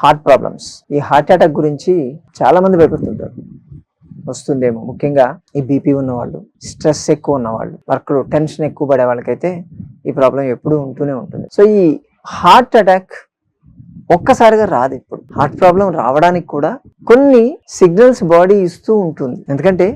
Heart problems. ఈ heart attack గురించి చాలా మంది భయపడుతుంటారు. వస్తుందేమో, ముఖ్యంగా ఈ బీపీ ఉన్నవాళ్ళు, స్ట్రెస్ ఎక్కువ ఉన్నవాళ్ళు, వర్క్లో టెన్షన్ ఎక్కువ పడే వాళ్ళకైతే ఈ ప్రాబ్లం ఎప్పుడూ ఉంటూనే ఉంటుంది. సో ఈ హార్ట్ అటాక్ ఒక్కసారిగా రాదు. ఇప్పుడు హార్ట్ ప్రాబ్లం రావడానికి కూడా కొన్ని సిగ్నల్స్ బాడీ ఇస్తూ ఉంటుంది. ఎందుకంటే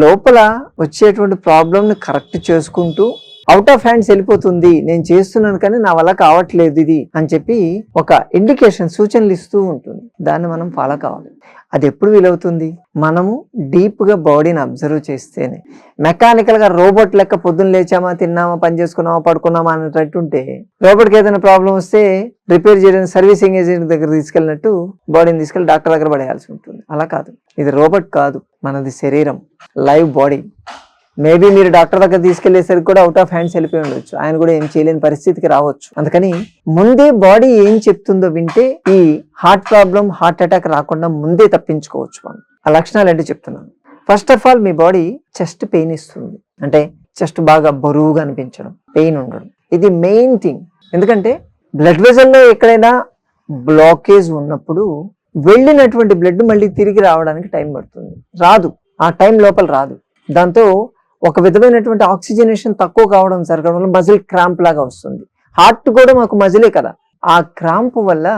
లోపల వచ్చేటువంటి ప్రాబ్లంని కరెక్ట్ చేసుకుంటూ అవుట్ ఆఫ్ హ్యాండ్స్ వెళ్ళిపోతుంది, నేను చేస్తున్నాను కానీ నా వల్ల కావట్లేదు ఇది అని చెప్పి ఒక ఇండికేషన్, సూచనలు ఇస్తూ ఉంటుంది. దాన్ని మనం ఫాలో కావాలి. అది ఎప్పుడు వీలవుతుంది? మనము డీప్ గా బాడీని అబ్జర్వ్ చేస్తేనే. మెకానికల్ గా రోబోట్ లెక్క పొద్దున్న లేచామా, తిన్నామా, పని చేసుకున్నామా, పడుకున్నామా అనేటట్టుంటే రోబోట్కి ఏదైనా ప్రాబ్లం వస్తే రిపేర్ చేయడానికి సర్వీసింగ్ ఏజెంట్ దగ్గర తీసుకెళ్ళినట్టు బాడీని తీసుకెళ్ళి డాక్టర్ దగ్గర పడేయాల్సి ఉంటుంది. అలా కాదు, ఇది రోబోట్ కాదు, మనది శరీరం, లైవ్ బాడీ. మేబీ మీరు డాక్టర్ దగ్గర తీసుకెళ్లేసరికి కూడా అవుట్ ఆఫ్ హ్యాండ్స్ వెళ్ళిపోయి ఉండొచ్చు, ఆయన కూడా ఏం చేయలేని పరిస్థితికి రావచ్చు. అందుకని ముందే బాడీ ఏం చెప్తుందో వింటే ఈ హార్ట్ ప్రాబ్లం, హార్ట్ అటాక్ రాకుండా ముందే తప్పించుకోవచ్చు మనం. ఆ లక్షణాలు ఏంటో చెప్తున్నాను. First of all, me body chest pain ఇస్తుంది, అంటే చెస్ట్ బాగా బరువుగా అనిపించడం, పెయిన్ ఉండడం, ఇది మెయిన్ థింగ్. ఎందుకంటే బ్లడ్ వెజల్లో ఎక్కడైనా బ్లాకేజ్ ఉన్నప్పుడు వెళ్ళినటువంటి బ్లడ్ మళ్ళీ తిరిగి రావడానికి టైం పడుతుంది, రాదు, ఆ టైం లోపల రాదు. దాంతో ఒక విధమైనటువంటి ఆక్సిజనేషన్ తక్కువ కావడం జరగడం వల్ల మజిల్ క్రాంప్ లాగా వస్తుంది. హార్ట్ కూడా మాకు మజిలే కదా, ఆ క్రాంప్ వల్ల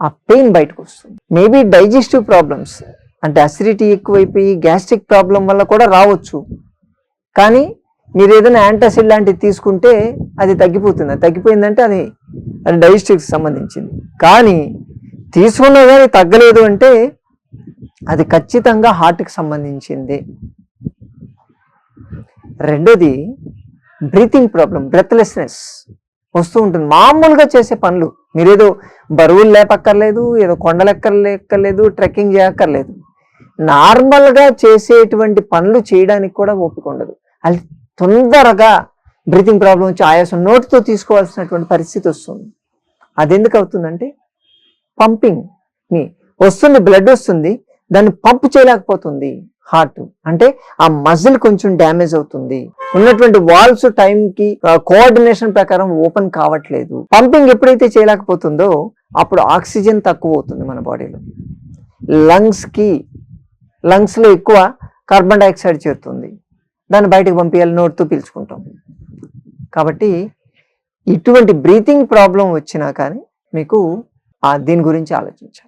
ఆ పెయిన్ బయటకు వస్తుంది. మేబీ డైజెస్టివ్ ప్రాబ్లమ్స్, అంటే అసిడిటీ ఎక్కువైపోయి గ్యాస్ట్రిక్ ప్రాబ్లం వల్ల కూడా రావచ్చు. కానీ మీరు ఏదైనా యాంటాసిడ్ లాంటివి తీసుకుంటే అది తగ్గిపోతుంది. అది తగ్గిపోయిందంటే అది డైజెస్టివ్కి సంబంధించింది. కానీ తీసుకున్నా కానీ తగ్గలేదు అంటే అది ఖచ్చితంగా హార్ట్కి సంబంధించింది. రెండోది బ్రీతింగ్ ప్రాబ్లం, బ్రెత్లెస్నెస్ వస్తూ ఉంటుంది. మామూలుగా చేసే పనులు, మీరేదో బరువులు లేపక్కర్లేదు, ఏదో కొండలెక్కర్లేక్కర్లేదు, ట్రెక్కింగ్ చేయక్కర్లేదు, నార్మల్గా చేసేటువంటి పనులు చేయడానికి కూడా ఓపిక ఉండదు. అది తొందరగా బ్రీతింగ్ ప్రాబ్లం వచ్చి ఆయాసం నోటితో తీసుకోవాల్సినటువంటి పరిస్థితి వస్తుంది. అది ఎందుకు అవుతుందంటే పంపింగ్ వస్తుంది, బ్లడ్ వస్తుంది, దాన్ని పంప్ చేయలేకపోతుంది హార్ట్. అంటే ఆ మజిల్ కొంచెం డ్యామేజ్ అవుతుంది, ఉన్నటువంటి వాల్వ్స్ టైంకి కోఆర్డినేషన్ ప్రకారం ఓపెన్ కావట్లేదు. పంపింగ్ ఎప్పుడైతే చేయలేకపోతుందో అప్పుడు ఆక్సిజన్ తక్కువ అవుతుంది మన బాడీలో. లంగ్స్లో ఎక్కువ కార్బన్ డైఆక్సైడ్ చేరుతుంది, దాన్ని బయటకు పంపించాలి, నోటితో పీల్చుకుంటాం. కాబట్టి ఇటువంటి బ్రీతింగ్ ప్రాబ్లం వచ్చినా కానీ మీకు దీని గురించి ఆలోచించాలి.